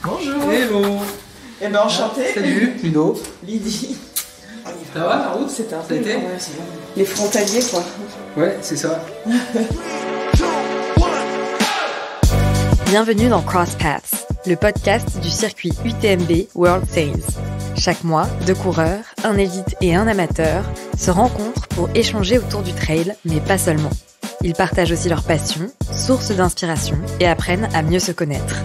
Bonjour. Hello. Eh ben enchanté. Salut, Ludo. Lydie. Ça va la route? C'était un Ça peu a été les frontaliers quoi. Ouais, c'est ça. Bienvenue dans Cross Paths, le podcast du circuit UTMB World Series. Chaque mois, deux coureurs, un élite et un amateur, se rencontrent pour échanger autour du trail, mais pas seulement. Ils partagent aussi leur passion, source d'inspiration et apprennent à mieux se connaître.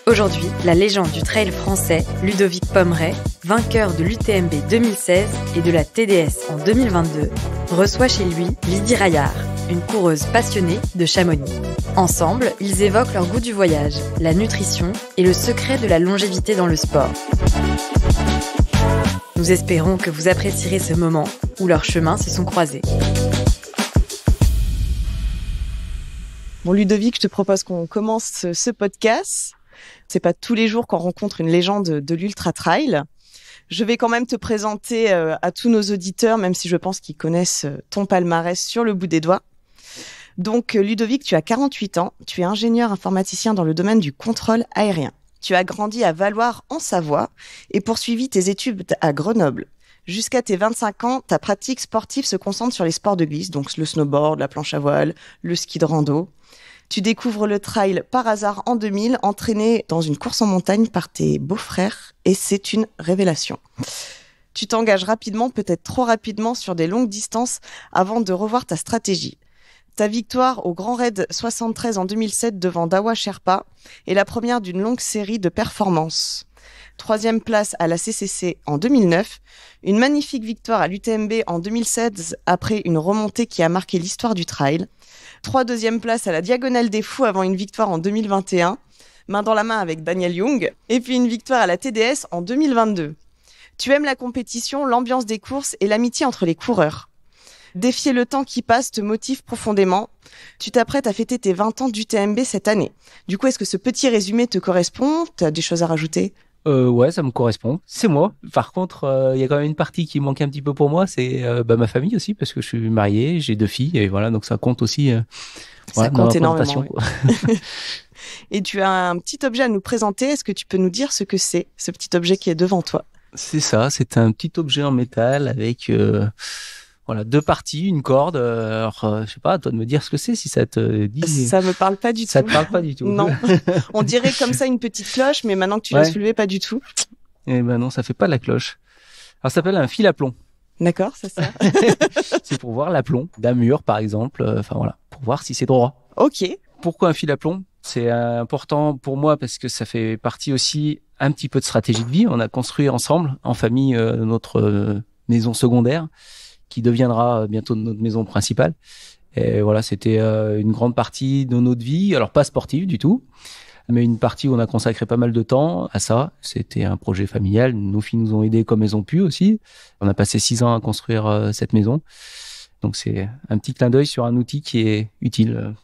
Aujourd'hui, la légende du trail français, Ludovic Pommeret, vainqueur de l'UTMB 2016 et de la TDS en 2022, reçoit chez lui Lydie Raillard, une coureuse passionnée de Chamonix. Ensemble, ils évoquent leur goût du voyage, la nutrition et le secret de la longévité dans le sport. Nous espérons que vous apprécierez ce moment où leurs chemins se sont croisés. Bon Ludovic, je te propose qu'on commence ce podcast. C'est pas tous les jours qu'on rencontre une légende de l'ultra trail. Je vais quand même te présenter à tous nos auditeurs, même si je pense qu'ils connaissent ton palmarès sur le bout des doigts. Donc Ludovic, tu as 48 ans, tu es ingénieur informaticien dans le domaine du contrôle aérien. Tu as grandi à Valloires en Savoie et poursuivi tes études à Grenoble. Jusqu'à tes 25 ans, ta pratique sportive se concentre sur les sports de glisse, donc le snowboard, la planche à voile, le ski de rando. Tu découvres le trail par hasard en 2000, entraîné dans une course en montagne par tes beaux-frères, et c'est une révélation. Tu t'engages rapidement, peut-être trop rapidement, sur des longues distances avant de revoir ta stratégie. Ta victoire au Grand Raid 73 en 2007 devant Dawa Sherpa est la première d'une longue série de performances. 3e place à la CCC en 2009, une magnifique victoire à l'UTMB en 2016 après une remontée qui a marqué l'histoire du trail. 3 deuxième places à la Diagonale des Fous avant une victoire en 2021, main dans la main avec Daniel Young, et puis une victoire à la TDS en 2022. Tu aimes la compétition, l'ambiance des courses et l'amitié entre les coureurs. Défier le temps qui passe te motive profondément. Tu t'apprêtes à fêter tes 20 ans d'UTMB cette année. Du coup, est-ce que ce petit résumé te correspond? Tu as des choses à rajouter? Ouais, ça me correspond. C'est moi. Par contre, il y a quand même une partie qui manque un petit peu pour moi, c'est ma famille aussi, parce que je suis marié, j'ai 2 filles, et voilà, donc ça compte aussi. Ça compte énormément. Oui. Et tu as un petit objet à nous présenter. Est-ce que tu peux nous dire ce que c'est, ce petit objet qui est devant toi? C'est ça, c'est un petit objet en métal avec 2 parties, une corde. Alors, je sais pas, à toi de me dire ce que c'est, si ça te dit. Ça me parle pas du tout. Ça te parle pas du tout. Non. On dirait comme ça une petite cloche, mais maintenant que tu l'as soulevé, pas du tout. Eh ben non, ça fait pas la cloche. Alors, ça s'appelle un fil à plomb. D'accord, c'est ça. C'est pour voir l'aplomb d'un mur, par exemple. Pour voir si c'est droit. Ok. Pourquoi un fil à plomb? C'est important pour moi parce que ça fait partie aussi un petit peu de stratégie de vie. On a construit ensemble, en famille, notre maison secondaire, qui deviendra bientôt notre maison principale. Et voilà, c'était une grande partie de notre vie, alors pas sportive du tout, mais une partie où on a consacré pas mal de temps à ça. C'était un projet familial, nos filles nous ont aidés comme elles ont pu aussi. On a passé 6 ans à construire cette maison. Donc c'est un petit clin d'œil sur un outil qui est utile,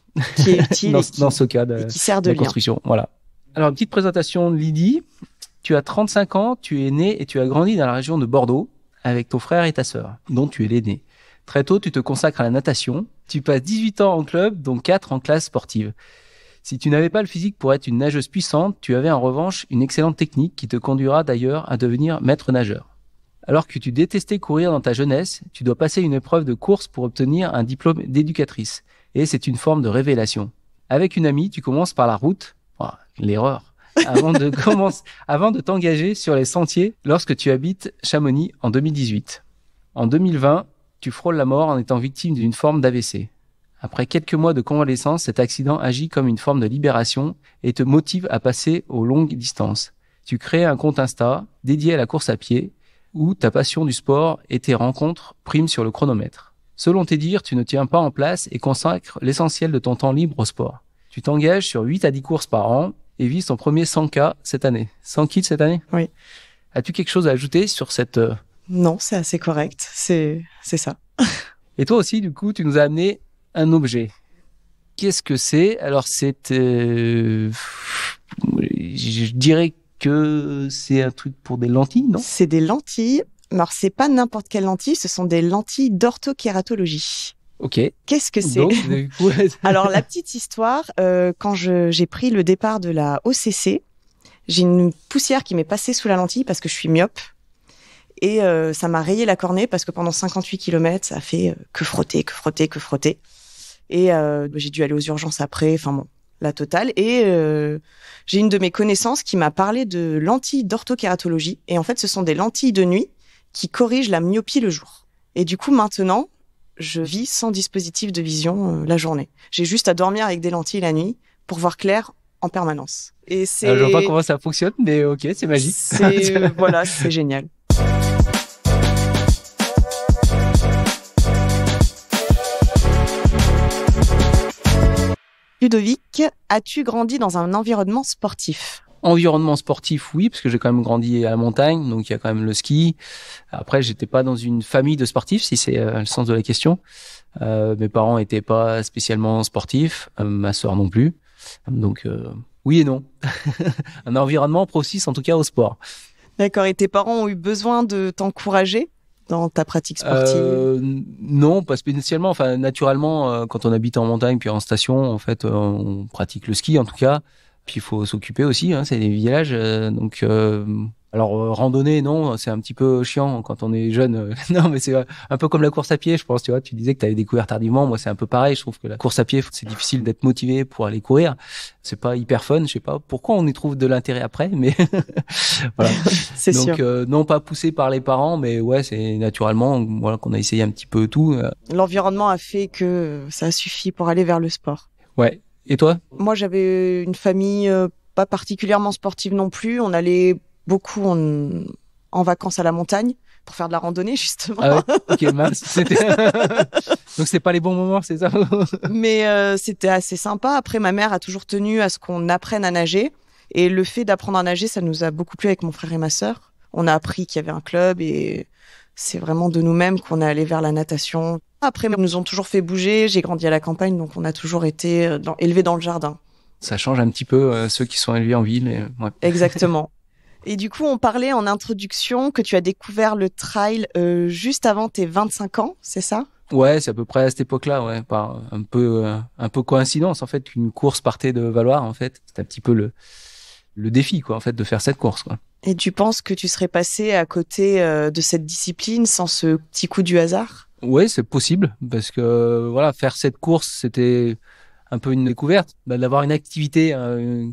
dans ce cas de, qui sert de la construction. Voilà. Alors, une petite présentation de Lydie. Tu as 35 ans, tu es né et tu as grandi dans la région de Bordeaux, avec ton frère et ta sœur, dont tu es l'aîné. Très tôt, tu te consacres à la natation. Tu passes 18 ans en club, dont 4 en classe sportive. Si tu n'avais pas le physique pour être une nageuse puissante, tu avais en revanche une excellente technique qui te conduira d'ailleurs à devenir maître nageur. Alors que tu détestais courir dans ta jeunesse, tu dois passer une épreuve de course pour obtenir un diplôme d'éducatrice. Et c'est une forme de révélation. Avec une amie, tu commences par la route. L'erreur. Avant de t'engager sur les sentiers lorsque tu habites Chamonix en 2018. En 2020, tu frôles la mort en étant victime d'une forme d'AVC. Après quelques mois de convalescence, cet accident agit comme une forme de libération et te motive à passer aux longues distances. Tu crées un compte Insta dédié à la course à pied où ta passion du sport et tes rencontres priment sur le chronomètre. Selon tes dires, tu ne tiens pas en place et consacres l'essentiel de ton temps libre au sport. Tu t'engages sur 8 à 10 courses par an et vises ton premier 100K cette année. 100 kills cette année? Oui. As-tu quelque chose à ajouter sur cette... Non, c'est assez correct. C'est ça. Et toi aussi, du coup, tu nous as amené un objet. Qu'est-ce que c'est? Alors, c'est... je dirais que c'est un truc pour des lentilles, non? C'est des lentilles. Alors, c'est pas n'importe quelle lentille, ce sont des lentilles d'orthokératologie. Ok. Qu'est-ce que c'est? Donc, du coup, Alors, la petite histoire, quand j'ai pris le départ de la OCC, j'ai une poussière qui m'est passée sous la lentille parce que je suis myope. Et ça m'a rayé la cornée parce que pendant 58 km, ça a fait que frotter. Et j'ai dû aller aux urgences après, enfin bon, la totale. Et j'ai une de mes connaissances qui m'a parlé de lentilles d'orthokératologie. Et en fait, ce sont des lentilles de nuit qui corrigent la myopie le jour. Et du coup, maintenant, je vis sans dispositif de vision la journée. J'ai juste à dormir avec des lentilles la nuit pour voir clair en permanence. Et c'est... je vois pas comment ça fonctionne, mais ok, c'est magique. Voilà, c'est génial. Ludovic, as-tu grandi dans un environnement sportif? Environnement sportif, oui, parce que j'ai quand même grandi à la montagne, donc il y a quand même le ski. Après, j'étais pas dans une famille de sportifs, si c'est le sens de la question. Mes parents étaient pas spécialement sportifs, ma sœur non plus. Donc oui et non. Un environnement propice, en tout cas, au sport. D'accord. Et tes parents ont eu besoin de t'encourager dans ta pratique sportive? Non, pas spécialement. Enfin, naturellement, quand on habite en montagne puis en station, en fait, on pratique le ski, en tout cas. Puis il faut s'occuper aussi, hein, c'est des villages. Donc, alors randonnée, non, c'est un petit peu chiant quand on est jeune. Non, mais c'est un peu comme la course à pied, je pense. Tu vois, tu disais que tu avais découvert tardivement. Moi, c'est un peu pareil. Je trouve que la course à pied, c'est difficile d'être motivé pour aller courir. C'est pas hyper fun. Je sais pas pourquoi on y trouve de l'intérêt après, mais voilà. C'est donc, sûr. non pas poussé par les parents, mais ouais, c'est naturellement voilà qu'on a essayé un petit peu tout. L'environnement a fait que ça a suffi pour aller vers le sport. Ouais. Et toi? Moi, j'avais une famille pas particulièrement sportive non plus. On allait beaucoup en vacances à la montagne pour faire de la randonnée, justement. Ah ouais, ok, mince. Donc, c'est pas les bons moments, c'est ça? Mais c'était assez sympa. Après, ma mère a toujours tenu à ce qu'on apprenne à nager. Et le fait d'apprendre à nager, ça nous a beaucoup plu avec mon frère et ma sœur. On a appris qu'il y avait un club et c'est vraiment de nous-mêmes qu'on est allé vers la natation. Après, ils nous ont toujours fait bouger. J'ai grandi à la campagne, donc on a toujours été élevés dans le jardin. Ça change un petit peu ceux qui sont élevés en ville. Ouais. Exactement. Et du coup, on parlait en introduction que tu as découvert le trail juste avant tes 25 ans, c'est ça? Ouais, c'est à peu près à cette époque-là, ouais, par un peu coïncidence en fait qu'une course partait de Valloire en fait. C'était un petit peu le défi quoi en fait de faire cette course quoi. Et tu penses que tu serais passé à côté de cette discipline sans ce petit coup du hasard? Ouais, c'est possible parce que voilà, faire cette course, c'était un peu une découverte. D'avoir une activité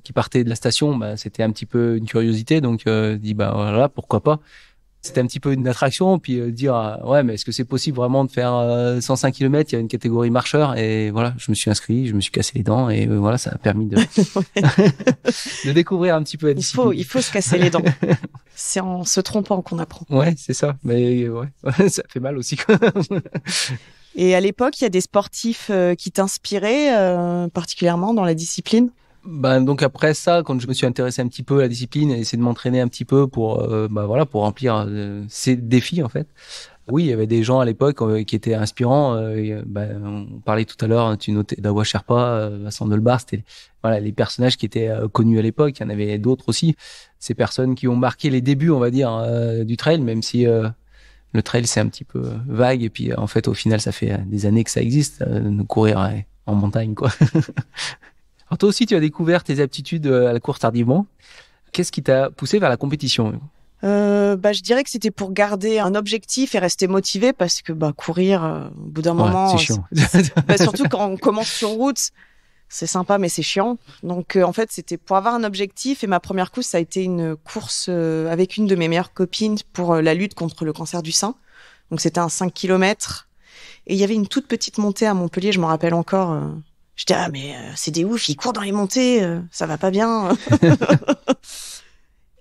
qui partait de la station, c'était un petit peu une curiosité. Donc, dit voilà, pourquoi pas. C'était un petit peu une attraction. Puis dire ouais, mais est-ce que c'est possible vraiment de faire 105 km? Il y a une catégorie marcheur et voilà, je me suis inscrit, je me suis cassé les dents et voilà, ça a permis de de découvrir un petit peu la discipline. Il faut se casser les dents. C'est en se trompant qu'on apprend. Ouais, c'est ça. Mais ouais, ça fait mal aussi. Et à l'époque, il y a des sportifs qui t'inspiraient particulièrement dans la discipline? Donc après ça, quand je me suis intéressé un petit peu à la discipline et essayé de m'entraîner un petit peu pour pour remplir ces défis en fait. Oui, il y avait des gens à l'époque qui étaient inspirants. On parlait tout à l'heure, tu notais d'Awa Sherpa, Vincent Delbar, c'était voilà les personnages qui étaient connus à l'époque. Il y en avait d'autres aussi. Ces personnes qui ont marqué les débuts, on va dire, du trail, même si le trail c'est un petit peu vague. Et puis en fait, au final, ça fait des années que ça existe, de courir en montagne, quoi. Alors toi aussi, tu as découvert tes aptitudes à la course tardivement. Qu'est-ce qui t'a poussé vers la compétition? Je dirais que c'était pour garder un objectif et rester motivé parce que courir, au bout d'un moment, c'est chiant. Surtout quand on commence sur route, c'est sympa mais c'est chiant. Donc en fait, c'était pour avoir un objectif et ma première course, ça a été une course avec une de mes meilleures copines pour la lutte contre le cancer du sein. Donc c'était un 5 km et il y avait une toute petite montée à Montpellier, je m'en rappelle encore. Je dis mais c'est des oufs, ils courent dans les montées, ça va pas bien.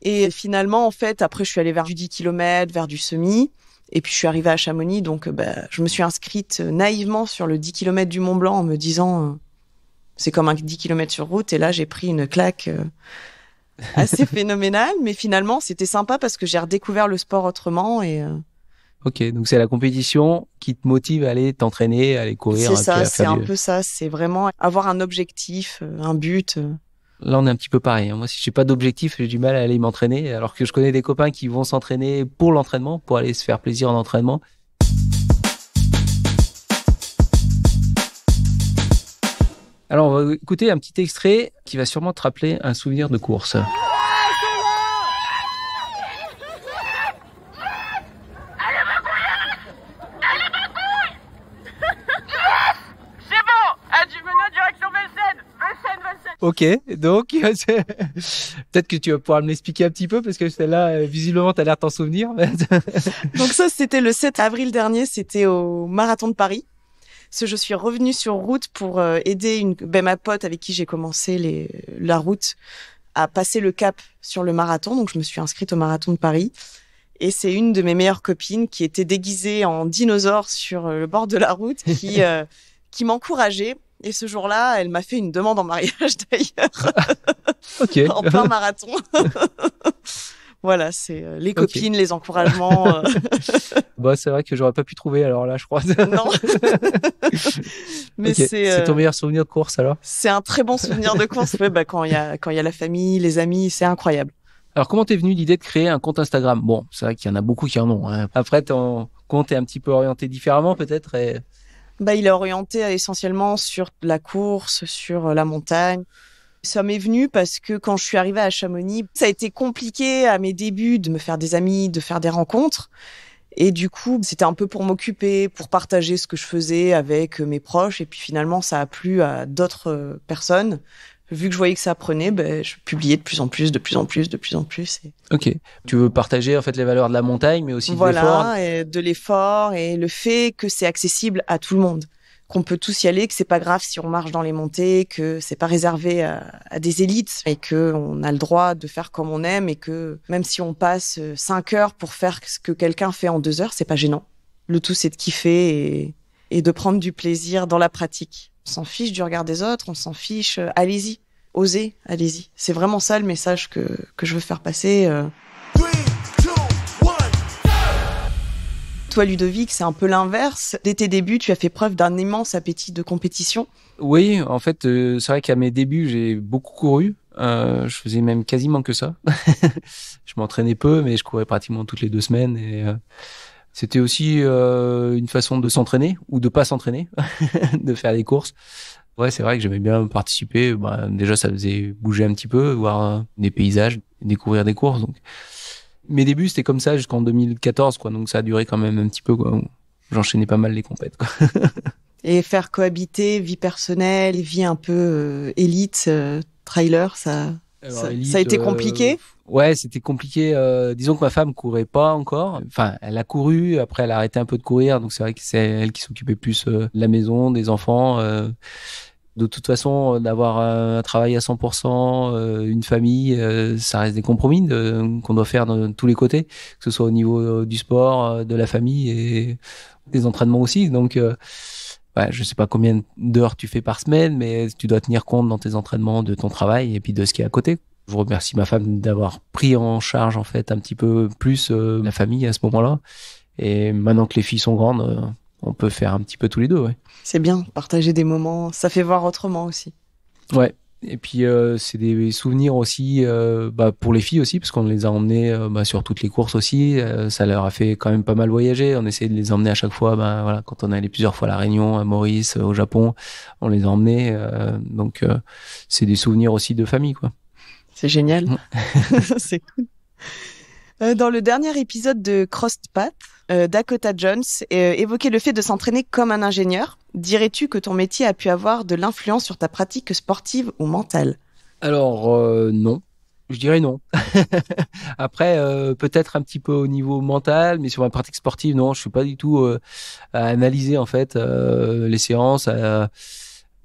Et finalement, en fait, après, je suis allée vers du 10 km, vers du semi. Et puis, je suis arrivée à Chamonix. Donc, je me suis inscrite naïvement sur le 10 km du Mont Blanc en me disant, c'est comme un 10 km sur route. Et là, j'ai pris une claque assez phénoménale. Mais finalement, c'était sympa parce que j'ai redécouvert le sport autrement. Et Ok, donc c'est la compétition qui te motive à aller t'entraîner, à aller courir. C'est ça, c'est un peu ça. C'est vraiment avoir un objectif, un but. Là, on est un petit peu pareil. Moi, si j'ai pas d'objectif, j'ai du mal à aller m'entraîner. Alors que je connais des copains qui vont s'entraîner pour l'entraînement, pour aller se faire plaisir en entraînement. Alors, on va écouter un petit extrait qui va sûrement te rappeler un souvenir de course. Ok, donc peut-être que tu vas pouvoir me l'expliquer un petit peu parce que celle-là, visiblement, tu as l'air de t'en souvenir. Donc ça, c'était le 7 avril dernier, c'était au Marathon de Paris. Je suis revenue sur route pour aider ma pote avec qui j'ai commencé la route à passer le cap sur le marathon. Donc je me suis inscrite au Marathon de Paris. Et c'est une de mes meilleures copines qui était déguisée en dinosaure sur le bord de la route qui m'encourageait. Et ce jour-là, elle m'a fait une demande en mariage d'ailleurs. Ok. En plein marathon. Voilà, c'est les copines, les encouragements. Bah, c'est vrai que j'aurais pas pu trouver alors là, je crois. Non. Mais okay. C'est ton meilleur souvenir de course alors? C'est un très bon souvenir de course. Ouais, quand il y a la famille, les amis, c'est incroyable. Alors, comment t'es venue l'idée de créer un compte Instagram? Bon, c'est vrai qu'il y en a beaucoup qui en ont. Hein. Après, ton compte est un petit peu orienté différemment peut-être. Il est orienté essentiellement sur la course, sur la montagne. Ça m'est venu parce que quand je suis arrivée à Chamonix, ça a été compliqué à mes débuts de me faire des amis, de faire des rencontres. Et du coup, c'était un peu pour m'occuper, pour partager ce que je faisais avec mes proches. Et puis finalement, ça a plu à d'autres personnes. Vu que je voyais que ça prenait, je publiais de plus en plus. Et... Ok. Tu veux partager en fait les valeurs de la montagne, mais aussi de l'effort. Voilà, et de l'effort et le fait que c'est accessible à tout le monde, qu'on peut tous y aller, que c'est pas grave si on marche dans les montées, que c'est pas réservé à des élites et que on a le droit de faire comme on aime et que même si on passe 5 heures pour faire ce que quelqu'un fait en 2 heures, c'est pas gênant. Le tout, c'est de kiffer et de prendre du plaisir dans la pratique. On s'en fiche du regard des autres, on s'en fiche. Allez-y, osez, allez-y. C'est vraiment ça le message que je veux faire passer. 3, 2, 1. Toi, Ludovic, c'est un peu l'inverse. Dès tes débuts, tu as fait preuve d'un immense appétit de compétition. Oui, en fait, c'est vrai qu'à mes débuts, j'ai beaucoup couru. Je faisais même quasiment que ça. Je m'entraînais peu, mais je courais pratiquement toutes les 2 semaines et c'était aussi une façon de s'entraîner ou de pas s'entraîner, de faire des courses. Ouais, c'est vrai que j'aimais bien participer. Déjà, ça faisait bouger un petit peu, voir des paysages, découvrir des courses. Donc, mes débuts, c'était comme ça jusqu'en 2014, quoi. Donc, ça a duré quand même un petit peu, quoi. J'enchaînais pas mal les compètes, quoi. Et faire cohabiter vie personnelle, vie un peu élite, trailer, ça a été compliqué. Ouais, c'était compliqué. Disons que ma femme courait pas encore. Enfin, elle a couru. Après, elle a arrêté un peu de courir. Donc, c'est vrai que c'est elle qui s'occupait plus de la maison, des enfants. De toute façon, d'avoir un travail à 100%, une famille, ça reste des compromis qu'on doit faire de tous les côtés, que ce soit au niveau du sport, de la famille et des entraînements aussi. Donc, je sais pas combien d'heures tu fais par semaine, mais tu dois tenir compte dans tes entraînements de ton travail et puis de ce qui est à côté. Je remercie ma femme d'avoir pris en charge en fait un petit peu plus la famille à ce moment-là. Et maintenant que les filles sont grandes, on peut faire un petit peu tous les deux. Ouais. C'est bien, partager des moments, ça fait voir autrement aussi. Ouais. Et puis c'est des souvenirs aussi pour les filles aussi parce qu'on les a emmenées sur toutes les courses aussi. Ça leur a fait quand même pas mal voyager. On essayait de les emmener à chaque fois. Voilà, quand on allait plusieurs fois à La Réunion, à Maurice, au Japon, on les a emmenés. Donc c'est des souvenirs aussi de famille, quoi. C'est génial. C'est cool. Dans le dernier épisode de Crossed Path, Dakota Jones évoquait le fait de s'entraîner comme un ingénieur. Dirais-tu que ton métier a pu avoir de l'influence sur ta pratique sportive ou mentale? Alors, non. Je dirais non. Après, peut-être un petit peu au niveau mental, mais sur ma pratique sportive, non. Je suis pas du tout à analyser en fait les séances.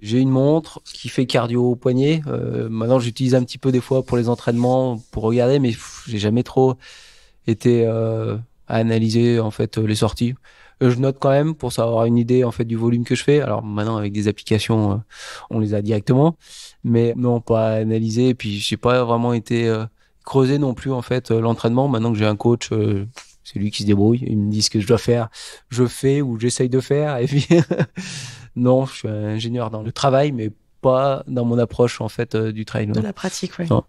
J'ai une montre qui fait cardio au poignet. Maintenant, j'utilise un petit peu des fois pour les entraînements, pour regarder, mais j'ai jamais trop été à analyser en fait les sorties. Je note quand même pour savoir une idée en fait du volume que je fais. Alors maintenant, avec des applications, on les a directement, mais non, pas à analyser. Et puis, j'ai pas vraiment été creusé non plus en fait l'entraînement. Maintenant que j'ai un coach, c'est lui qui se débrouille. Il me dit ce que je dois faire, je fais ou j'essaye de faire. Et puis non, je suis ingénieur dans le travail, mais pas dans mon approche en fait du trail. De la pratique, oui. Non.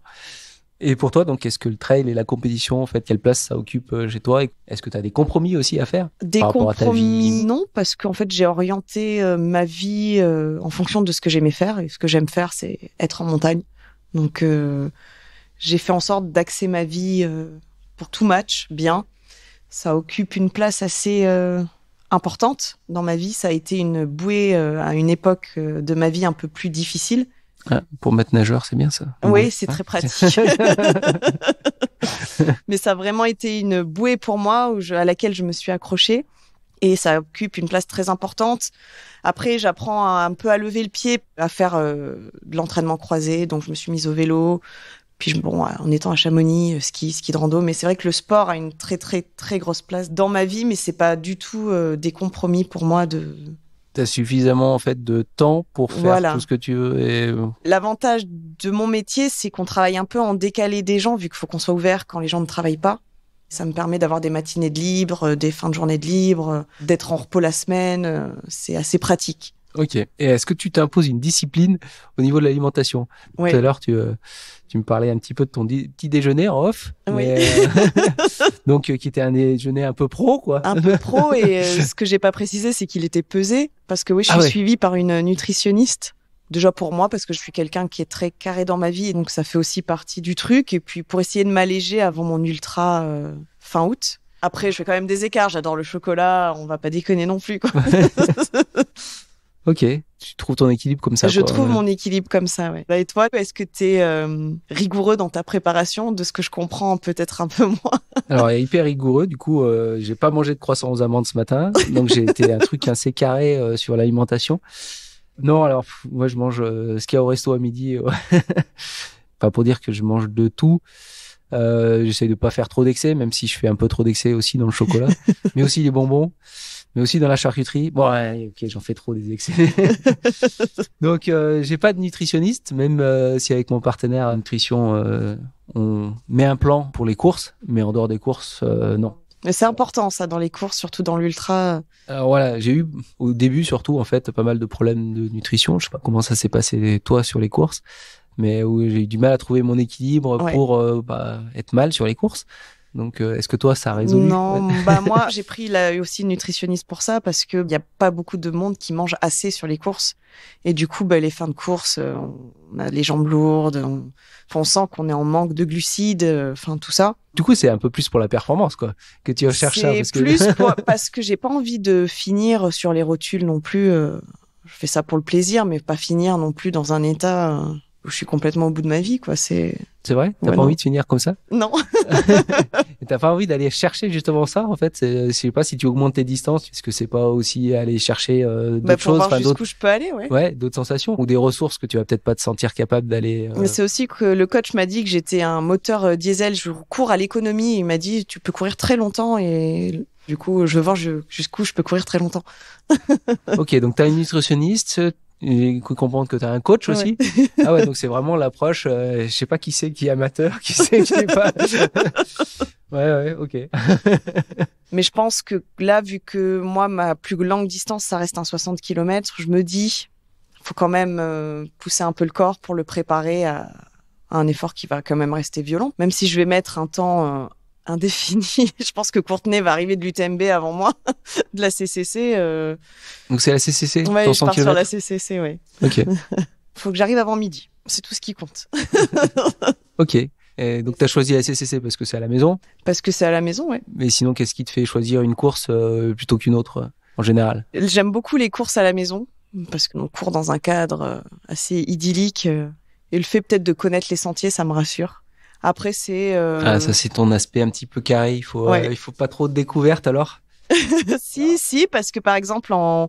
Et pour toi, donc, est-ce que le trail et la compétition, en fait, quelle place ça occupe chez toi? Est-ce que tu as des compromis aussi à faire Des par rapport à ta compromis, vie? non, parce qu'en fait, j'ai orienté ma vie en fonction de ce que j'aimais faire. Et ce que j'aime faire, c'est être en montagne. Donc, j'ai fait en sorte d'axer ma vie pour tout match bien. Ça occupe une place assez importante dans ma vie. Ça a été une bouée à une époque de ma vie un peu plus difficile. Ah, pour mettre nageur, c'est bien ça. Oui, c'est très pratique. Mais ça a vraiment été une bouée pour moi à laquelle je me suis accrochée. Et ça occupe une place très importante. Après, j'apprends un peu à lever le pied, à faire de l'entraînement croisé. Donc, je me suis mise au vélo. Puis, en étant à Chamonix, ski de rando. Mais c'est vrai que le sport a une très, très, très grosse place dans ma vie. Mais c'est pas du tout des compromis pour moi de... T'as suffisamment en fait de temps pour faire tout ce que tu veux. Et... L'avantage de mon métier, c'est qu'on travaille un peu en décalé des gens, vu qu'il faut qu'on soit ouvert quand les gens ne travaillent pas. Ça me permet d'avoir des matinées de libre, des fins de journée de libre, d'être en repos la semaine. C'est assez pratique. Ok. Et est-ce que tu t'imposes une discipline au niveau de l'alimentation? Oui. Tout à l'heure, tu me parlais un petit peu de ton petit déjeuner en off. Oui. Donc, qui était un déjeuner un peu pro, quoi. Un peu pro. Et ce que j'ai pas précisé, c'est qu'il était pesé. Parce que oui, je suis suivie par une nutritionniste. Déjà pour moi, parce que je suis quelqu'un qui est très carré dans ma vie. Et donc, ça fait aussi partie du truc. Et puis, pour essayer de m'alléger avant mon ultra fin août. Après, je fais quand même des écarts. J'adore le chocolat. On va pas déconner non plus, quoi. Ok, tu trouves ton équilibre comme ça. Je trouve mon équilibre comme ça, ouais. Et toi, est-ce que tu es rigoureux dans ta préparation? De ce que je comprends, peut-être un peu moins. Alors, il est hyper rigoureux. Du coup, j'ai pas mangé de croissant aux amandes ce matin. Donc, j'ai été un truc assez carré sur l'alimentation. Non, alors, moi, je mange ce qu'il y a au resto à midi. Pas pour dire que je mange de tout. J'essaie de pas faire trop d'excès, même si je fais un peu trop d'excès aussi dans le chocolat. Mais aussi les bonbons. Mais aussi dans la charcuterie. Bon, ouais, ok, j'en fais trop des excès. Donc, j'ai pas de nutritionniste, même si avec mon partenaire à nutrition, on met un plan pour les courses, mais en dehors des courses, non. Mais c'est important, ça, dans les courses, surtout dans l'ultra. Alors voilà, j'ai eu au début, surtout, en fait, pas mal de problèmes de nutrition. Je sais pas comment ça s'est passé, toi, sur les courses, mais où j'ai eu du mal à trouver mon équilibre pour être mal sur les courses. Donc, est-ce que toi, ça a résolu? Non, moi, j'ai pris aussi une nutritionniste pour ça parce que y a pas beaucoup de monde qui mange assez sur les courses. Et du coup, les fins de course, on a les jambes lourdes, on sent qu'on est en manque de glucides, tout ça. Du coup, c'est un peu plus pour la performance, quoi, que tu recherches ça. C'est plus parce que j'ai pas envie de finir sur les rotules non plus. Je fais ça pour le plaisir, mais pas finir non plus dans un état où je suis complètement au bout de ma vie, quoi. C'est vrai? T'as pas envie de finir comme ça? Non. Et t'as pas envie d'aller chercher justement ça, en fait? Je sais pas si tu augmentes tes distances, est-ce que c'est pas aussi aller chercher d'autres choses, voir jusqu'où je peux aller, d'autres sensations ou des ressources que tu vas peut-être pas te sentir capable d'aller. Mais c'est aussi que le coach m'a dit que j'étais un moteur diesel. Je cours à l'économie. Il m'a dit tu peux courir très longtemps et du coup je veux voir jusqu'où je peux courir très longtemps. Ok, donc t'as une nutritionniste. J'ai cru comprendre que tu as un coach aussi. Ah ouais, donc c'est vraiment l'approche, je sais pas qui c'est qui est amateur, qui c'est qui est pas. Ouais, ok. Mais je pense que là, vu que moi, ma plus longue distance, ça reste un 60 km, je me dis, faut quand même pousser un peu le corps pour le préparer à un effort qui va quand même rester violent. Même si je vais mettre un temps indéfini. Je pense que Courtenay va arriver de l'UTMB avant moi, de la CCC. Donc c'est la CCC, ouais, ton je pars 100 sur la CCC, ouais. Ok. Faut que j'arrive avant midi. C'est tout ce qui compte. Ok. Et donc t'as choisi la CCC parce que c'est à la maison? Parce que c'est à la maison, ouais. Mais sinon, qu'est-ce qui te fait choisir une course plutôt qu'une autre en général? J'aime beaucoup les courses à la maison parce qu'on court dans un cadre assez idyllique et le fait peut-être de connaître les sentiers, ça me rassure. Après, c'est... Ah, ça, c'est ton aspect un petit peu carré. Il faut pas trop de découvertes, alors? Si, parce que, par exemple, en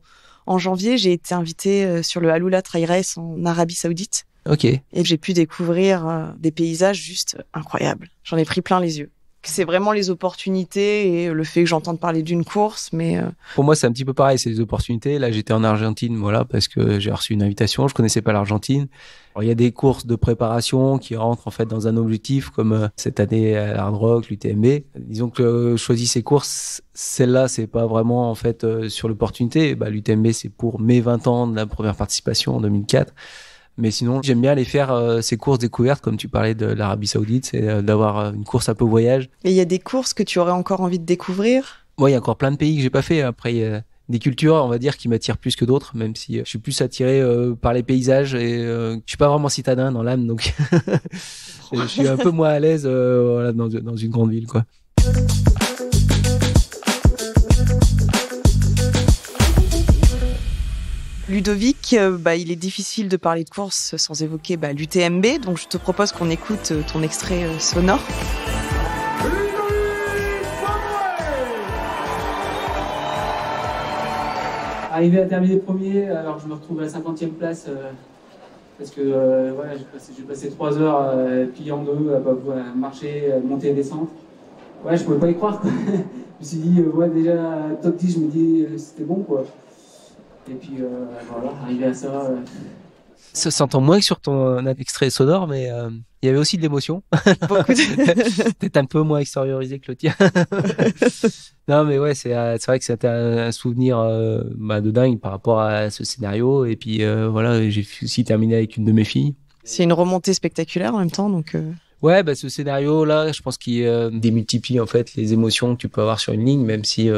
janvier, j'ai été invitée sur le Haloula Trail Race en Arabie Saoudite. Ok. Et j'ai pu découvrir des paysages juste incroyables. J'en ai pris plein les yeux. C'est vraiment les opportunités et le fait que j'entende parler d'une course, mais... Pour moi, c'est un petit peu pareil, c'est les opportunités. Là, j'étais en Argentine, voilà, parce que j'ai reçu une invitation. Je connaissais pas l'Argentine. Alors, il y a des courses de préparation qui rentrent en fait dans un objectif, comme cette année à Hard Rock, l'UTMB. Disons que je choisis ces courses. Celle-là, c'est pas vraiment en fait sur l'opportunité. L'UTMB, c'est pour mes 20 ans de la première participation en 2004. Mais sinon, j'aime bien aller faire ces courses découvertes, comme tu parlais de l'Arabie Saoudite, c'est d'avoir une course un peu voyage. Et il y a des courses que tu aurais encore envie de découvrir? Moi, il y a encore plein de pays que j'ai pas fait. Après, il y a des cultures, on va dire, qui m'attirent plus que d'autres, même si je suis plus attiré par les paysages et je suis pas vraiment citadin dans l'âme, donc je suis un peu moins à l'aise voilà, dans une grande ville, quoi. Ludovic, il est difficile de parler de course sans évoquer l'UTMB, donc je te propose qu'on écoute ton extrait sonore. Arrivé à terminer premier, alors je me retrouve à la 50e place parce que voilà, j'ai passé 3 heures plié en deux à marcher, monter et descendre. Ouais, je pouvais pas y croire, quoi. Je me suis dit, déjà top 10, je me dis c'était bon, quoi. Et puis voilà, arrivé à ça. Ça s'entend moins que sur ton extrait sonore, mais il y avait aussi de l'émotion. Beaucoup Peut-être un peu moins extériorisé que le tien. Non, mais ouais, c'est vrai que c'était un souvenir de dingue par rapport à ce scénario. Et puis voilà, j'ai aussi terminé avec une de mes filles. C'est une remontée spectaculaire en même temps, donc. Ouais, ce scénario-là, je pense qu'il démultiplie en fait les émotions que tu peux avoir sur une ligne, même si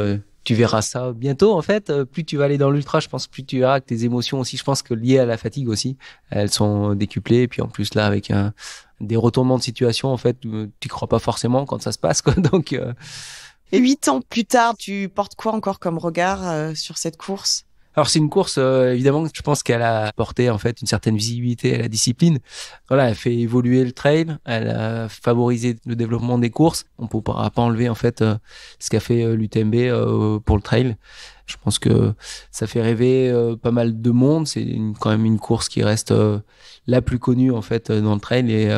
tu verras ça bientôt en fait. Plus tu vas aller dans l'ultra, je pense, plus tu verras que tes émotions aussi, je pense que liées à la fatigue aussi, elles sont décuplées. Et puis en plus là, avec des retournements de situation, en fait, tu crois pas forcément quand ça se passe, quoi. Donc. Et 8 ans plus tard, tu portes quoi encore comme regard sur cette course? Alors c'est une course évidemment, je pense qu'elle a apporté en fait une certaine visibilité à la discipline. Voilà, elle fait évoluer le trail, elle a favorisé le développement des courses. On ne pourra pas enlever en fait ce qu'a fait l'UTMB pour le trail. Je pense que ça fait rêver pas mal de monde. C'est quand même une course qui reste la plus connue en fait dans le trail et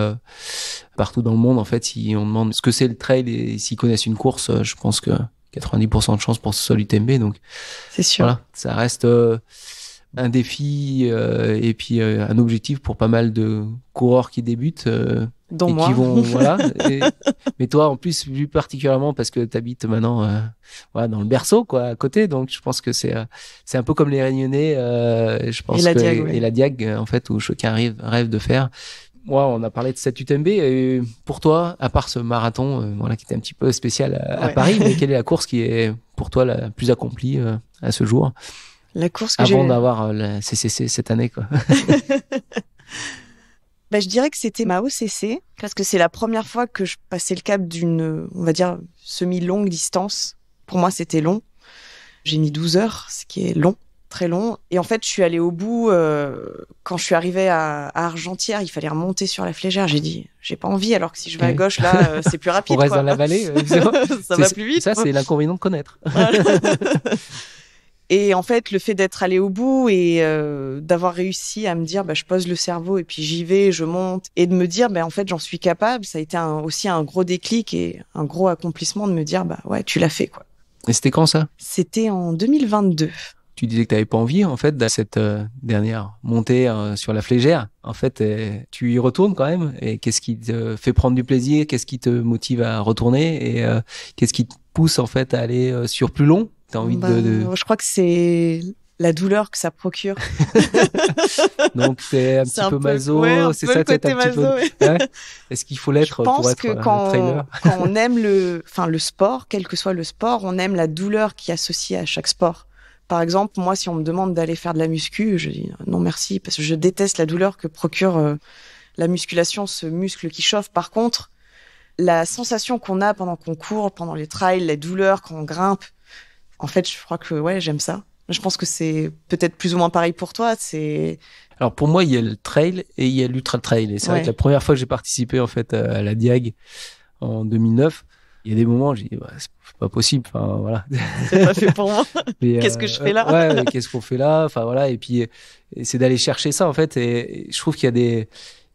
partout dans le monde en fait. Si on demande ce que c'est le trail et s'ils connaissent une course, je pense que 90% de chances pour que ce soit l'UTMB, donc c'est sûr. Voilà, ça reste un défi et puis un objectif pour pas mal de coureurs qui débutent dont et moi. Qui vont voilà. Mais toi en plus plus particulièrement parce que t'habites maintenant dans le berceau quoi à côté, donc je pense que c'est un peu comme les Réunionnais, je pense et la Diag en fait où chacun rêve de faire. Moi, on a parlé de cette UTMB. Et pour toi, à part ce marathon, qui était un petit peu spécial à Paris, mais quelle est la course qui est pour toi la plus accomplie à ce jour? La course que avant d'avoir la CCC cette année, quoi. Je dirais que c'était ma OCC parce que c'est la première fois que je passais le cap d'une, on va dire, semi-longue distance. Pour moi, c'était long. J'ai mis 12 heures, ce qui est long. Très long. Et en fait, je suis allée au bout. Quand je suis arrivée à Argentière, il fallait remonter sur la Flégère. J'ai dit, j'ai pas envie, alors que si je vais à gauche, là, c'est plus rapide. On reste dans la vallée. Ça va plus vite. Ça, c'est l'inconvénient de connaître. Et en fait, le fait d'être allée au bout et d'avoir réussi à me dire, je pose le cerveau et puis j'y vais, je monte. Et de me dire, en fait, j'en suis capable. Ça a été aussi un gros déclic et un gros accomplissement de me dire, ouais, tu l'as fait, quoi. Et c'était quand, ça? C'était en 2022. Tu disais que tu n'avais pas envie, en fait, de cette dernière montée sur la Flégère. En fait, tu y retournes quand même. Et qu'est-ce qui te fait prendre du plaisir? Qu'est-ce qui te motive à retourner? Et qu'est-ce qui te pousse, en fait, à aller sur plus long? T'as envie Je crois que c'est la douleur que ça procure. Donc, t'es un petit peu maso. Ouais, c'est ça, côté maso, ouais. Ouais. Est-ce qu'il faut l'être pour être un trailer? Quand on aime le sport, quel que soit le sport, on aime la douleur qui est associée à chaque sport. Par exemple, moi, si on me demande d'aller faire de la muscu, je dis non merci, parce que je déteste la douleur que procure la musculation, ce muscle qui chauffe. Par contre, la sensation qu'on a pendant qu'on court, pendant les trails, les douleurs quand on grimpe, en fait, je crois que j'aime ça. Je pense que c'est peut-être plus ou moins pareil pour toi. Alors pour moi, il y a le trail et il y a l'ultra trail. Et c'est vrai que la première fois que j'ai participé en fait à la Diag en 2009, il y a des moments, j'ai dit, c'est pas possible. Enfin, voilà. C'est pas fait pour moi. Qu'est-ce que je fais là? Ouais, qu'est-ce qu'on fait là? Enfin, voilà. Et puis, c'est d'aller chercher ça, en fait. Et je trouve qu'il y a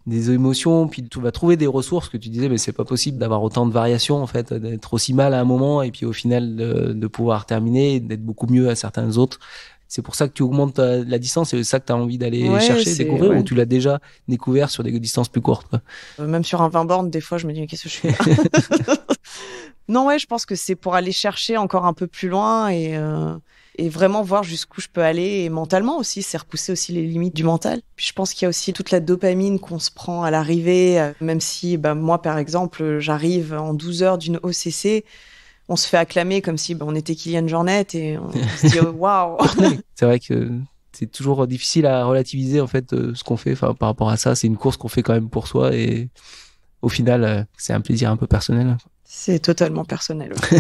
des émotions, puis tu vas trouver des ressources que tu disais, mais c'est pas possible d'avoir autant de variations, en fait, d'être aussi mal à un moment, et puis au final, de pouvoir terminer, d'être beaucoup mieux à certains autres. C'est pour ça que tu augmentes la distance, c'est ça que tu as envie d'aller chercher, découvrir, ou tu l'as déjà découvert sur des distances plus courtes, quoi. Même sur un 20 bornes, des fois, je me dis, mais qu'est-ce que je fais là? Non, je pense que c'est pour aller chercher encore un peu plus loin et vraiment voir jusqu'où je peux aller. Et mentalement aussi, c'est repousser aussi les limites du mental. Puis je pense qu'il y a aussi toute la dopamine qu'on se prend à l'arrivée, même si moi, par exemple, j'arrive en 12 heures d'une OCC, on se fait acclamer comme si on était Kylian Jornet et on se dit waouh. C'est vrai que c'est toujours difficile à relativiser en fait ce qu'on fait. Enfin, par rapport à ça, c'est une course qu'on fait quand même pour soi et au final, c'est un plaisir un peu personnel. C'est totalement personnel. Ouais.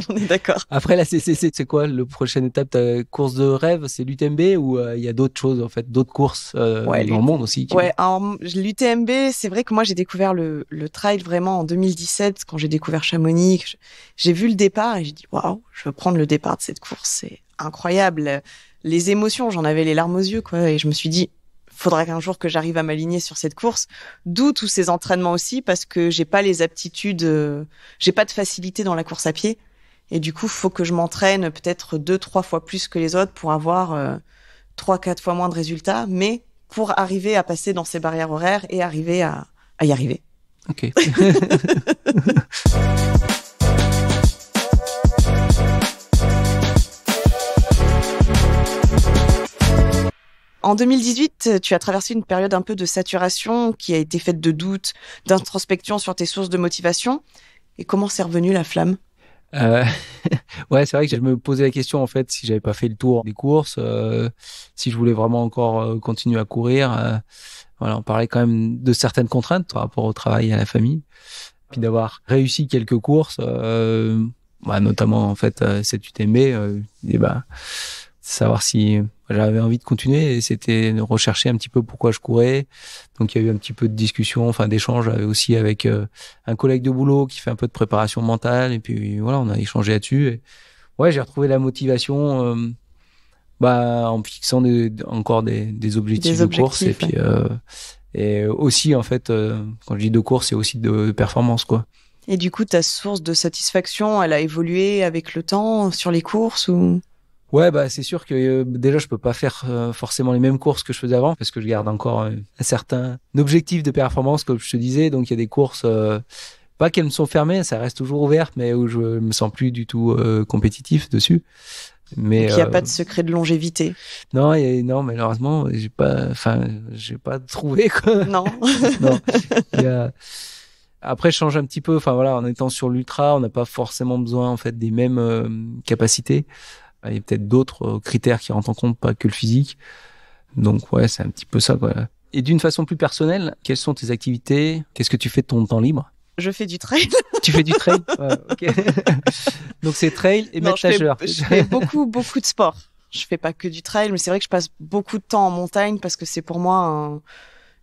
On est d'accord. Après la CCC, c'est quoi le prochaine étape? Ta course de rêve, c'est l'UTMB ou il y a d'autres choses en fait, d'autres courses dans le monde aussi? Ouais, l'UTMB, c'est vrai que moi j'ai découvert le trail vraiment en 2017 quand j'ai découvert Chamonix. J'ai vu le départ et j'ai dit waouh, je veux prendre le départ de cette course, c'est incroyable. Les émotions, j'en avais les larmes aux yeux quoi, et je me suis dit faudra qu'un jour que j'arrive à m'aligner sur cette course. D'où tous ces entraînements aussi, parce que j'ai pas les aptitudes, j'ai pas de facilité dans la course à pied. Et du coup, faut que je m'entraîne peut-être 2-3 fois plus que les autres pour avoir 3-4 fois moins de résultats, mais pour arriver à passer dans ces barrières horaires et arriver à y arriver. Ok. En 2018, tu as traversé une période un peu de saturation qui a été faite de doutes, d'introspection sur tes sources de motivation. Et comment s'est revenue la flamme? Ouais, c'est vrai que je me posais la question en fait si j'avais pas fait le tour des courses, si je voulais vraiment encore continuer à courir. Voilà, on parlait quand même de certaines contraintes par rapport au travail et à la famille, puis d'avoir réussi quelques courses, notamment en fait cette UTMB, et savoir si j'avais envie de continuer et c'était de rechercher un petit peu pourquoi je courais. Donc il y a eu un petit peu de discussion, enfin d'échange aussi avec un collègue de boulot qui fait un peu de préparation mentale et puis voilà, on a échangé là-dessus. Et ouais, j'ai retrouvé la motivation en fixant encore des objectifs de course et puis et aussi en fait quand je dis de course, c'est aussi de performance quoi. Et du coup, ta source de satisfaction, elle a évolué avec le temps sur les courses ou? Ouais, c'est sûr que déjà je peux pas faire forcément les mêmes courses que je faisais avant parce que je garde encore un certain objectif de performance comme je te disais. Donc il y a des courses pas qu'elles me sont fermées, ça reste toujours ouvert, mais où je me sens plus du tout compétitif dessus. Mais donc il y a pas de secret de longévité. Non, malheureusement j'ai pas trouvé quoi. Non. Non. Après, je change un petit peu. Enfin voilà, en étant sur l'ultra, on n'a pas forcément besoin en fait des mêmes capacités. Il y a peut-être d'autres critères qui rentrent en compte, pas que le physique. Donc ouais, c'est un petit peu ça quoi. Et d'une façon plus personnelle, quelles sont tes activités? Qu'est-ce que tu fais de ton temps libre? Je fais du trail. Tu fais du trail? Ouais, ok. Donc c'est trail et mettre nageur. Je fais beaucoup de sport. Je fais pas que du trail, mais c'est vrai que je passe beaucoup de temps en montagne parce que c'est pour moi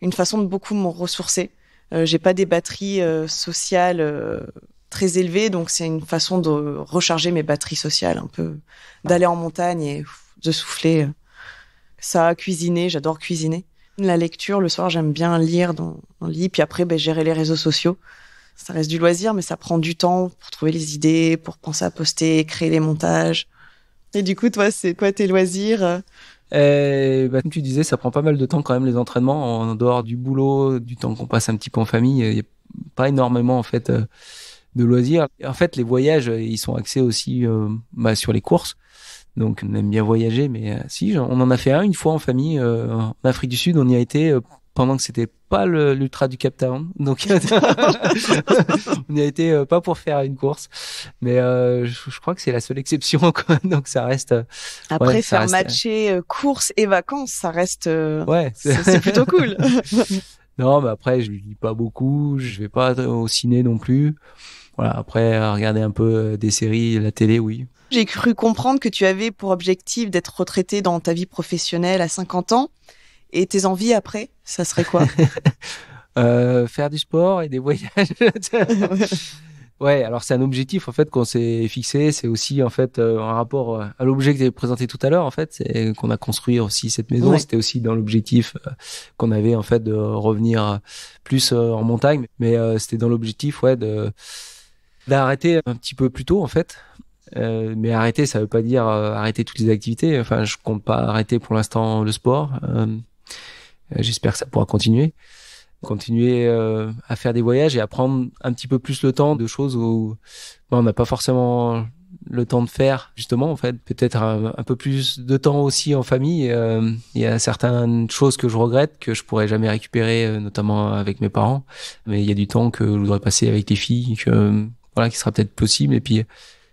une façon de beaucoup me ressourcer. J'ai pas des batteries sociales très élevées, donc c'est une façon de recharger mes batteries sociales un peu, d'aller en montagne et de souffler. Ça, cuisiner, j'adore cuisiner. La lecture, le soir, j'aime bien lire dans le lit, puis après, gérer les réseaux sociaux. Ça reste du loisir, mais ça prend du temps pour trouver les idées, pour penser à poster, créer les montages. Et du coup, toi, c'est quoi tes loisirs? Comme tu disais, ça prend pas mal de temps quand même les entraînements en dehors du boulot, du temps qu'on passe un petit peu en famille. Il y a pas énormément en fait de loisirs. En fait, les voyages, ils sont axés aussi sur les courses. Donc, on aime bien voyager, mais on en a fait une fois en famille en Afrique du Sud. On y a été pendant que c'était pas l'ultra du Cape Town. Donc, on y a été pas pour faire une course, mais je crois que c'est la seule exception, quoi. Donc, ça reste. Après, faire matcher course et vacances, ça reste. C'est plutôt cool. Non, mais après, je lis pas beaucoup. Je vais pas au ciné non plus. Voilà. Après, regarder un peu des séries, la télé, oui. J'ai cru comprendre que tu avais pour objectif d'être retraité dans ta vie professionnelle à 50 ans. Et tes envies après, ça serait quoi? Faire du sport et des voyages. Ouais, alors c'est un objectif en fait qu'on s'est fixé. C'est aussi en fait un rapport à l'objet que tu avais présenté tout à l'heure. En fait, c'est qu'on a construit aussi cette maison. Ouais. C'était aussi dans l'objectif qu'on avait en fait de revenir plus en montagne. Mais c'était dans l'objectif d'arrêter un petit peu plus tôt en fait. Mais arrêter, ça veut pas dire arrêter toutes les activités. Enfin, je compte pas arrêter pour l'instant le sport. J'espère que ça pourra continuer à faire des voyages et à prendre un petit peu plus le temps de choses où on n'a pas forcément le temps de faire, justement, en fait, peut-être un peu plus de temps aussi en famille. Il y a certaines choses que je regrette, que je pourrais jamais récupérer, notamment avec mes parents. Mais il y a du temps que je voudrais passer avec les filles, voilà, qui sera peut-être possible. Et puis,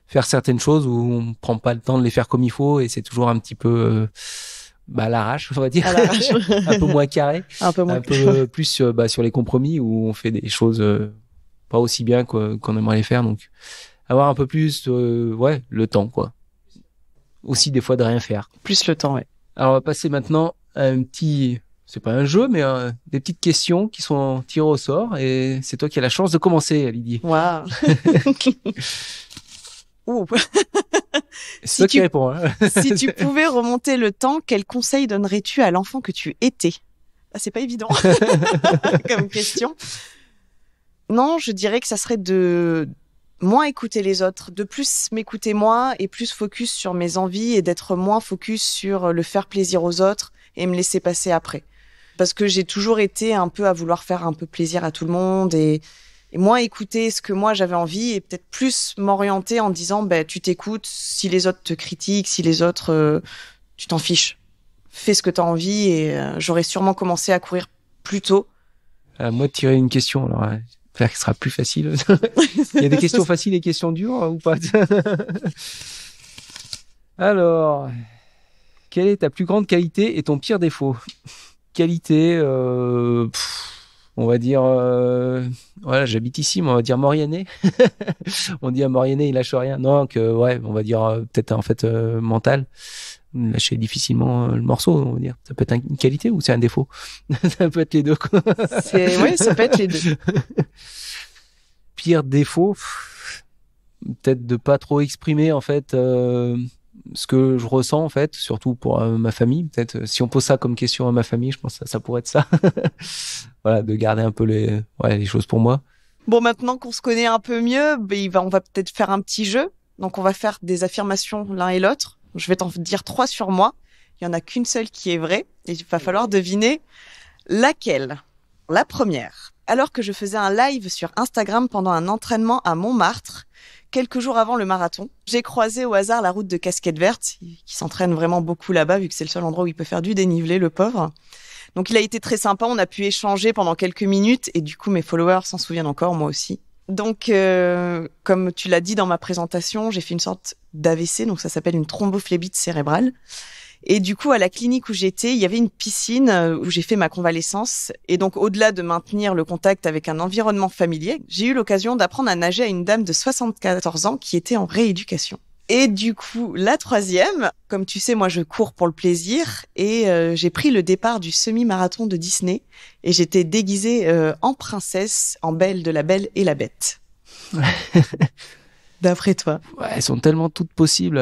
faire certaines choses où on prend pas le temps de les faire comme il faut et c'est toujours un petit peu, à l'arrache, on va dire. À l'arrache. Un peu moins carré. Un peu moins. Un peu plus sur les compromis où on fait des choses pas aussi bien qu'on aimerait les faire. Donc, avoir un peu plus, le temps, quoi. Aussi, des fois, de rien faire. Plus le temps, ouais. Alors, on va passer maintenant à c'est pas un jeu, mais des petites questions qui sont tirées au sort. Et c'est toi qui as la chance de commencer, Lydie. Waouh. Ouh. C'est toi qui réponds. Hein. Si tu pouvais remonter le temps, quel conseil donnerais-tu à l'enfant que tu étais? C'est pas évident comme question. Non, je dirais que ça serait de moins écouter les autres, de plus m'écouter moi et plus focus sur mes envies et d'être moins focus sur le faire plaisir aux autres et me laisser passer après. Parce que j'ai toujours été un peu à vouloir faire un peu plaisir à tout le monde et moins écouter ce que moi j'avais envie et peut-être plus m'orienter en disant tu t'écoutes, si les autres te critiquent, si les autres tu t'en fiches. Fais ce que t'as envie et j'aurais sûrement commencé à courir plus tôt. À moi de tirer une question alors. J'espère qu'il sera plus facile. Il y a des questions faciles et des questions dures ou pas? Alors, quelle est ta plus grande qualité et ton pire défaut? Qualité, on va dire, voilà, j'habite ici, mais on va dire Mauriennais. On dit à Mauriennais, il lâche rien. Non, on va dire peut-être en fait mental. Lâcher difficilement le morceau, on va dire. Ça peut être une qualité ou c'est un défaut? Ça peut être les deux, quoi. Oui, ça peut être les deux. Pire défaut, peut-être de pas trop exprimer en fait ce que je ressens en fait, surtout pour ma famille. Peut-être si on pose ça comme question à ma famille, je pense que ça pourrait être ça. Voilà, de garder un peu les choses pour moi. Bon, maintenant qu'on se connaît un peu mieux, on va peut-être faire un petit jeu. Donc on va faire des affirmations l'un et l'autre. Je vais t'en dire 3 sur moi. Il y en a qu'une seule qui est vraie et il va falloir deviner laquelle. La première. Alors que je faisais un live sur Instagram pendant un entraînement à Montmartre, quelques jours avant le marathon, j'ai croisé au hasard la route de Casquette Verte, qui s'entraîne vraiment beaucoup là-bas, vu que c'est le seul endroit où il peut faire du dénivelé, le pauvre. Donc il a été très sympa, on a pu échanger pendant quelques minutes, et du coup mes followers s'en souviennent encore, moi aussi. Donc, comme tu l'as dit dans ma présentation, j'ai fait une sorte d'AVC, donc ça s'appelle une thrombophlébite cérébrale. Et du coup, à la clinique où j'étais, il y avait une piscine où j'ai fait ma convalescence. Et donc, au-delà de maintenir le contact avec un environnement familier, j'ai eu l'occasion d'apprendre à nager à une dame de 74 ans qui était en rééducation. Et du coup, la troisième, comme tu sais, moi, je cours pour le plaisir et j'ai pris le départ du semi-marathon de Disney et j'étais déguisée en princesse, en Belle de la Belle et la Bête. D'après toi? Ouais, elles sont tellement toutes possibles.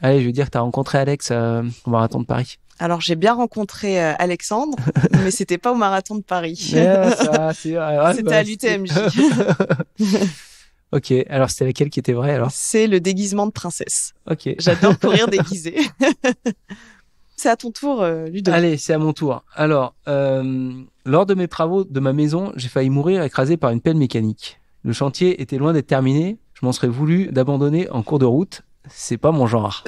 Allez, je veux dire que tu as rencontré Alex au marathon de Paris. Alors, j'ai bien rencontré Alexandre, mais c'était pas au marathon de Paris. Yeah, ça, c'était à l'UTMJ. Ok, alors c'était laquelle qui était vraie alors? C'est le déguisement de princesse. Ok. J'adore courir déguisée. C'est à ton tour, Ludo. Allez, c'est à mon tour. Alors, lors de mes travaux de ma maison, j'ai failli mourir écrasé par une pelle mécanique. Le chantier était loin d'être terminé. Je m'en serais voulu d'abandonner en cours de route. C'est pas mon genre.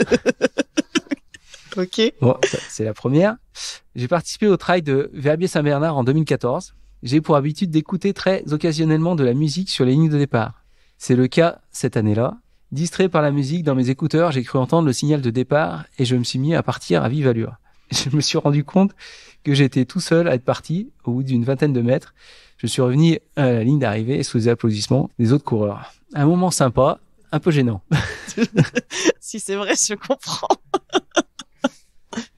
Ok. Bon, c'est la première. J'ai participé au trail de Verbier-Saint-Bernard en 2014. J'ai pour habitude d'écouter très occasionnellement de la musique sur les lignes de départ. C'est le cas cette année-là. Distrait par la musique dans mes écouteurs, j'ai cru entendre le signal de départ et je me suis mis à partir à vive allure. Je me suis rendu compte que j'étais tout seul à être parti au bout d'une vingtaine de mètres. Je suis revenu à la ligne d'arrivée sous les applaudissements des autres coureurs. Un moment sympa, un peu gênant. Si c'est vrai, je comprends.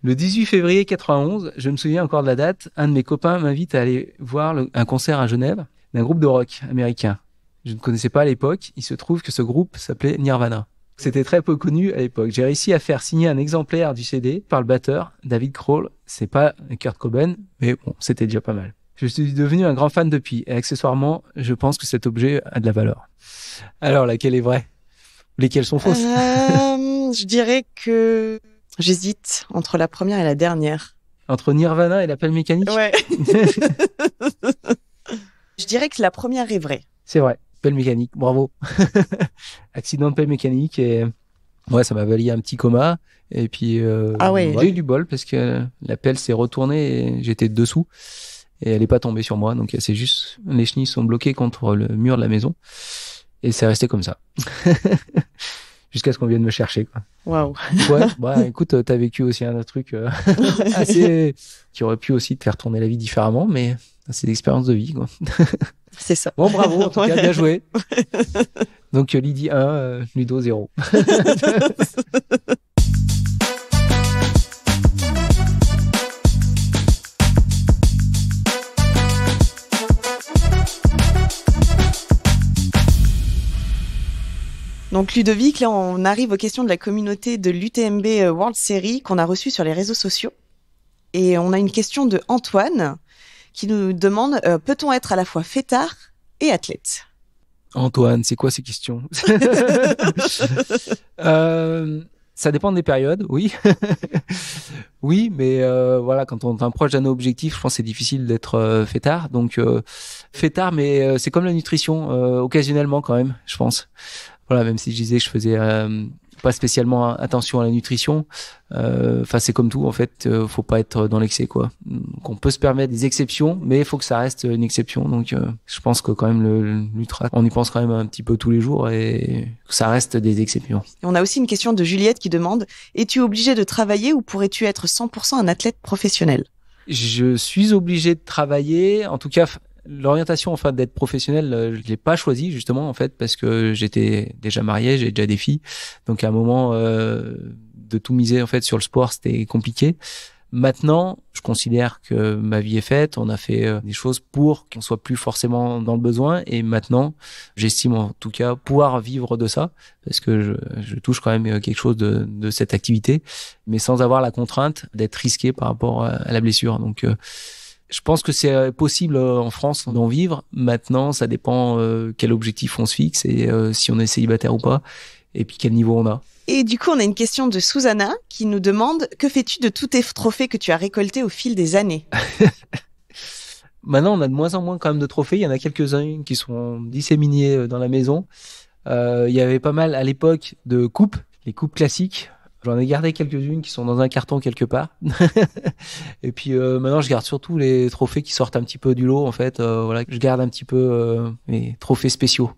Le 18 février 91, je me souviens encore de la date, un de mes copains m'invite à aller voir un concert à Genève d'un groupe de rock américain. Je ne connaissais pas à l'époque, il se trouve que ce groupe s'appelait Nirvana. C'était très peu connu à l'époque. J'ai réussi à faire signer un exemplaire du CD par le batteur, David Kroll. C'est pas Kurt Cobain, mais bon, c'était déjà pas mal. Je suis devenu un grand fan depuis, et accessoirement, je pense que cet objet a de la valeur. Alors, laquelle est vraie? Lesquelles sont fausses? Je dirais que j'hésite entre la première et la dernière. Entre Nirvana et la pelle mécanique? Ouais. Je dirais que la première est vraie. C'est vrai. pelle mécanique. Bravo. Accident de pelle mécanique et ouais, ça m'a valu un petit coma. Et puis, j'ai eu du bol parce que la pelle s'est retournée et j'étais dessous et elle est pas tombée sur moi. Donc, c'est juste, les chenilles sont bloquées contre le mur de la maison et c'est resté comme ça. Jusqu'à ce qu'on vienne me chercher, quoi. Waouh. Ouais, bah, écoute, t'as vécu aussi un truc assez, qui aurait pu aussi te faire tourner la vie différemment, mais c'est l'expérience de vie, quoi. C'est ça. Bon, bravo, en tout cas, bien joué. Donc, Lydie 1, Ludo 0. Donc Ludovic, là on arrive aux questions de la communauté de l'UTMB World Series qu'on a reçue sur les réseaux sociaux. Et on a une question de Antoine qui nous demande peut-on être à la fois fêtard et athlète ? Antoine, c'est quoi ces questions? Ça dépend des périodes, oui. Oui, mais voilà, quand on est proche d'un objectif, je pense que c'est difficile d'être fêtard. Donc fêtard, mais c'est comme la nutrition, occasionnellement quand même, je pense. Voilà, même si je disais que je faisais pas spécialement attention à la nutrition, enfin c'est comme tout en fait, faut pas être dans l'excès quoi. Donc on peut se permettre des exceptions, mais il faut que ça reste une exception. Donc je pense que quand même l'ultra, on y pense quand même un petit peu tous les jours et que ça reste des exceptions. Et on a aussi une question de Juliette qui demande es-tu obligé de travailler ou pourrais-tu être 100% un athlète professionnel ? Je suis obligé de travailler, en tout cas. L'orientation, enfin, d'être professionnel, je l'ai pas choisi justement en fait parce que j'étais déjà marié, j'ai déjà des filles, donc à un moment de tout miser en fait sur le sport, c'était compliqué. Maintenant, je considère que ma vie est faite, on a fait des choses pour qu'on soit plus forcément dans le besoin et maintenant, j'estime en tout cas pouvoir vivre de ça parce que je touche quand même quelque chose de cette activité, mais sans avoir la contrainte d'être risqué par rapport à la blessure. Donc je pense que c'est possible en France d'en vivre. Maintenant, ça dépend quel objectif on se fixe et si on est célibataire ou pas, et puis quel niveau on a. Et du coup, on a une question de Susanna qui nous demande que fais-tu de tous tes trophées que tu as récoltés au fil des années ? Maintenant, on a de moins en moins quand même de trophées. Il y en a quelques-uns qui sont disséminés dans la maison. Il y avait pas mal à l'époque de coupes, les coupes classiques. J'en ai gardé quelques-unes qui sont dans un carton quelque part. Et puis maintenant, je garde surtout les trophées qui sortent un petit peu du lot. En fait, voilà, je garde un petit peu les trophées spéciaux.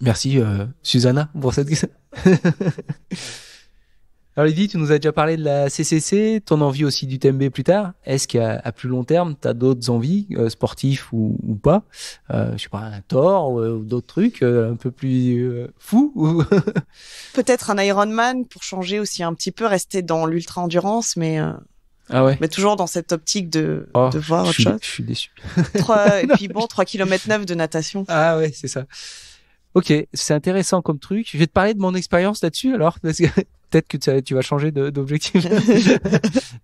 Merci Susanna pour cette question. Alors Lydie, tu nous as déjà parlé de la CCC, ton envie aussi du TMB plus tard. Est-ce qu'à plus long terme, tu as d'autres envies, sportifs ou pas, je sais pas, un Thor ou d'autres trucs un peu plus fous ou... Peut-être un Ironman pour changer aussi un petit peu, rester dans l'ultra-endurance, mais toujours dans cette optique de voir autre chose. Je suis déçu. Et puis bon, 3 km 9 de natation. Ah ouais, c'est ça. Ok, c'est intéressant comme truc. Je vais te parler de mon expérience là-dessus alors, parce que peut-être que tu vas changer d'objectif.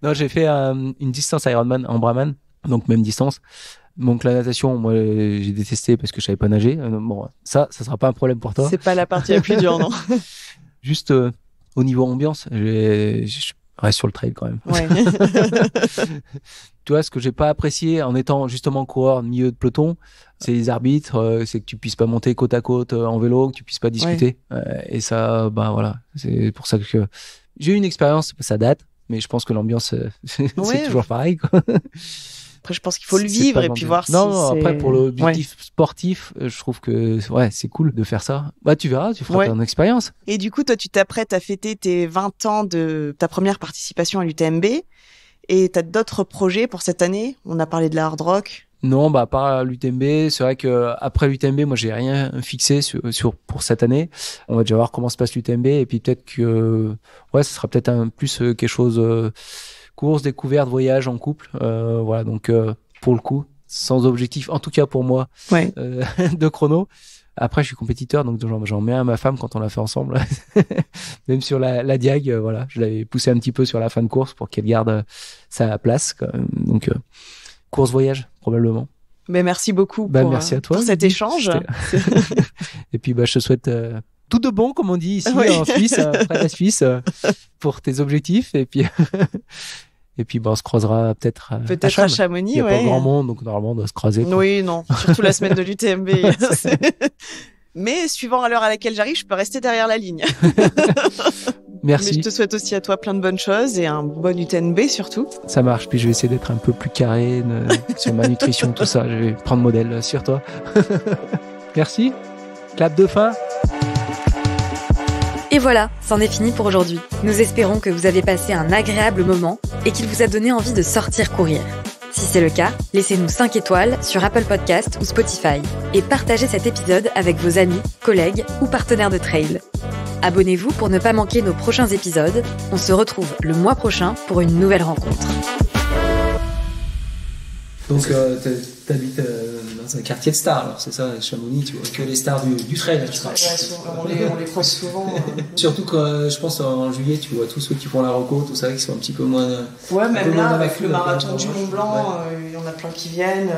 Non, j'ai fait une distance Ironman en Brahman, donc même distance. Donc la natation, moi j'ai détesté parce que je savais pas nager. Bon, ça sera pas un problème pour toi. C'est pas la partie la plus dure, non. Juste au niveau ambiance, je reste sur le trail quand même. Ouais. Tu vois, ce que j'ai pas apprécié en étant justement coureur de milieu de peloton, c'est les arbitres, c'est que tu puisses pas monter côte à côte en vélo, que tu puisses pas discuter. Ouais. Et ça, voilà, c'est pour ça que j'ai eu une expérience, ça date, mais je pense que l'ambiance, c'est toujours pareil, quoi. Après, je pense qu'il faut le vivre et puis voir si après, pour l'objectif sportif, je trouve que c'est cool de faire ça. Bah, tu verras, tu feras ton expérience. Et du coup, toi, tu t'apprêtes à fêter tes 20 ans de ta première participation à l'UTMB. Et t'as d'autres projets pour cette année ? On a parlé de la hard rock. Non, à part l'UTMB, c'est vrai que après l'UTMB, moi, j'ai rien fixé pour cette année. On va déjà voir comment se passe l'UTMB et puis peut-être que, ce sera peut-être plus quelque chose, course, découverte, voyage en couple. Voilà, donc pour le coup, sans objectif, en tout cas pour moi, de chrono. Après, je suis compétiteur, donc j'en mets à ma femme quand on l'a fait ensemble. Même sur la diag, voilà, je l'avais poussé un petit peu sur la fin de course pour qu'elle garde sa place. Quand même. Donc, course voyage, probablement. Mais merci beaucoup merci à toi, pour cet échange. Et puis, je te souhaite tout de bon, comme on dit ici en Suisse, près de la Suisse, pour tes objectifs. Et puis... Et puis, on se croisera peut-être à Chamonix. Il n'y a pas grand monde, donc normalement, on doit se croiser. Quoi. Oui, non. Surtout la semaine de l'UTMB. Mais suivant à l'heure à laquelle j'arrive, je peux rester derrière la ligne. Merci. Mais je te souhaite aussi à toi plein de bonnes choses et un bon UTMB surtout. Ça marche, puis je vais essayer d'être un peu plus carré sur ma nutrition, tout ça. Je vais prendre modèle sur toi. Merci. Clap de fin. Et voilà, c'en est fini pour aujourd'hui. Nous espérons que vous avez passé un agréable moment et qu'il vous a donné envie de sortir courir. Si c'est le cas, laissez-nous 5 étoiles sur Apple Podcast ou Spotify et partagez cet épisode avec vos amis, collègues ou partenaires de trail. Abonnez-vous pour ne pas manquer nos prochains épisodes. On se retrouve le mois prochain pour une nouvelle rencontre. Donc, t'habites dans un quartier de stars, alors c'est ça, Chamonix, tu vois que les stars du trail. On les croise souvent. Surtout que je pense en juillet, tu vois tous ceux qui font la reco, tout ça, qui sont un petit peu moins. Ouais, même là, avec le marathon marathon du Mont Blanc, il y en a plein qui viennent.